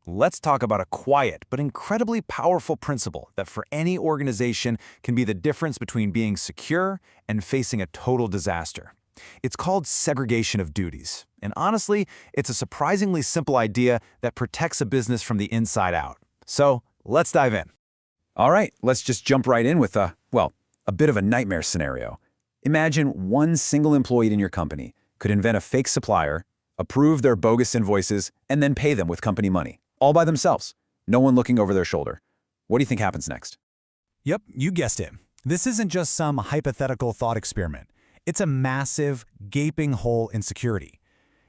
let's talk about a quiet but incredibly powerful principle that for any organization can be the difference between being secure and facing a total disaster. It's called segregation of duties. And honestly, it's a surprisingly simple idea that protects a business from the inside out. So let's dive in. All right, let's just jump right in with a bit of a nightmare scenario. Imagine one single employee in your company could invent a fake supplier, approve their bogus invoices, and then pay them with company money, all by themselves, no one looking over their shoulder. What do you think happens next? Yep, you guessed it. This isn't just some hypothetical thought experiment. It's a massive, gaping hole in security.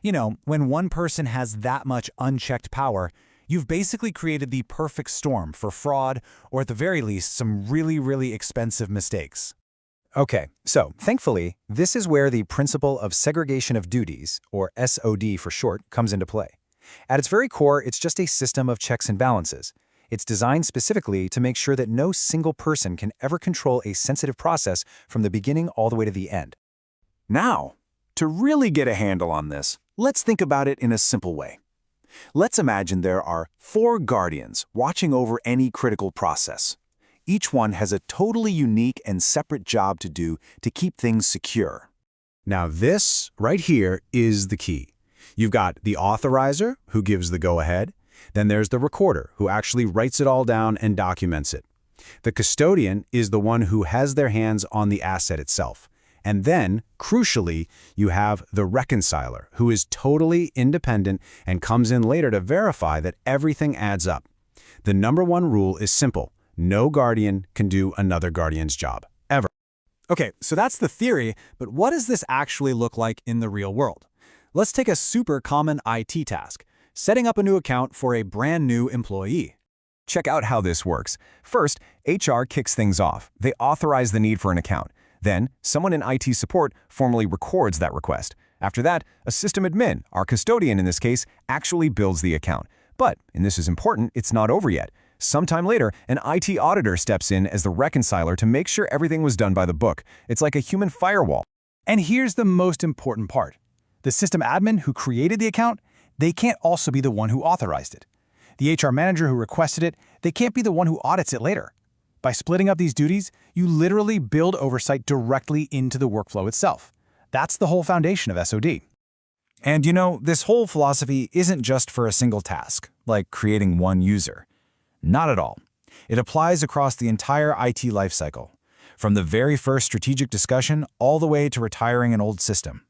You know, when one person has that much unchecked power, you've basically created the perfect storm for fraud or at the very least some really expensive mistakes. Okay, so thankfully, this is where the principle of segregation of duties, or SOD for short, comes into play. At its very core, it's just a system of checks and balances. It's designed specifically to make sure that no single person can ever control a sensitive process from the beginning all the way to the end. Now, to really get a handle on this, let's think about it in a simple way. Let's imagine there are 4 guardians watching over any critical process. Each one has a totally unique and separate job to do to keep things secure. Now this, right here, is the key. You've got the authorizer, who gives the go-ahead. Then there's the recorder, who actually writes it all down and documents it. The custodian is the one who has their hands on the asset itself. And then, crucially, you have the reconciler, who is totally independent and comes in later to verify that everything adds up. The number one rule is simple. No guardian can do another guardian's job, ever. Okay, so that's the theory, but what does this actually look like in the real world? Let's take a super common IT task, setting up a new account for a brand new employee. Check out how this works. First, HR kicks things off. They authorize the need for an account. Then, someone in IT support formally records that request. After that, a system admin, our custodian in this case, actually builds the account. But, and this is important, it's not over yet. Sometime later, an IT auditor steps in as the reconciler to make sure everything was done by the book. It's like a human firewall. And here's the most important part. The system admin who created the account, they can't also be the one who authorized it. The HR manager who requested it, they can't be the one who audits it later. By splitting up these duties, you literally build oversight directly into the workflow itself. That's the whole foundation of SOD. And you know, this whole philosophy isn't just for a single task, like creating one user. Not at all. It applies across the entire IT lifecycle, from the very first strategic discussion all the way to retiring an old system.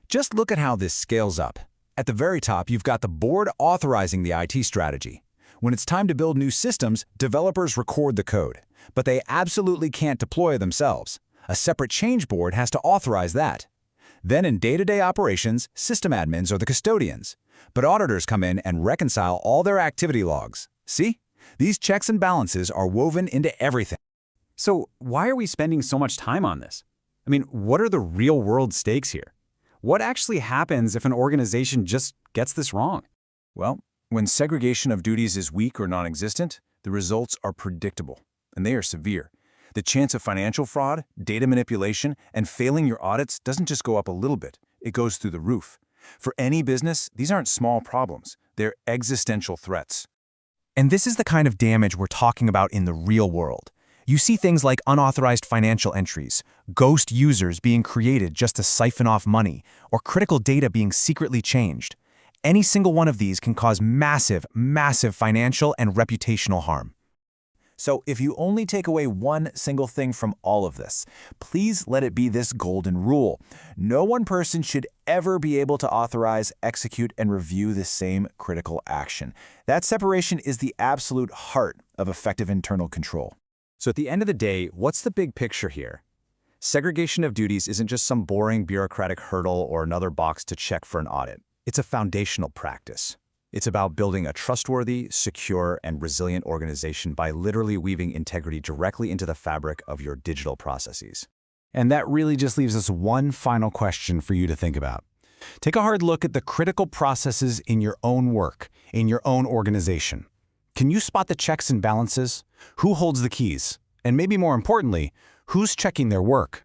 Just look at how this scales up. At the very top, you've got the board authorizing the IT strategy. When it's time to build new systems, developers record the code, but they absolutely can't deploy themselves. A separate change board has to authorize that. Then in day-to-day operations, system admins are the custodians, but auditors come in and reconcile all their activity logs. See? These checks and balances are woven into everything. So why are we spending so much time on this? I mean, what are the real-world stakes here? What actually happens if an organization just gets this wrong? Well, when segregation of duties is weak or non-existent, the results are predictable, and they are severe. The chance of financial fraud, data manipulation, and failing your audits doesn't just go up a little bit, it goes through the roof. For any business, these aren't small problems, they're existential threats. And this is the kind of damage we're talking about in the real world. You see things like unauthorized financial entries, ghost users being created just to siphon off money, or critical data being secretly changed. Any single one of these can cause massive financial and reputational harm. So if you only take away one single thing from all of this, please let it be this golden rule. No one person should ever be able to authorize, execute, and review the same critical action. That separation is the absolute heart of effective internal control. So at the end of the day, what's the big picture here? Segregation of duties isn't just some boring bureaucratic hurdle or another box to check for an audit. It's a foundational practice. It's about building a trustworthy, secure, and resilient organization by literally weaving integrity directly into the fabric of your digital processes. And that really just leaves us one final question for you to think about. Take a hard look at the critical processes in your own work, in your own organization. Can you spot the checks and balances? Who holds the keys? And maybe more importantly, who's checking their work?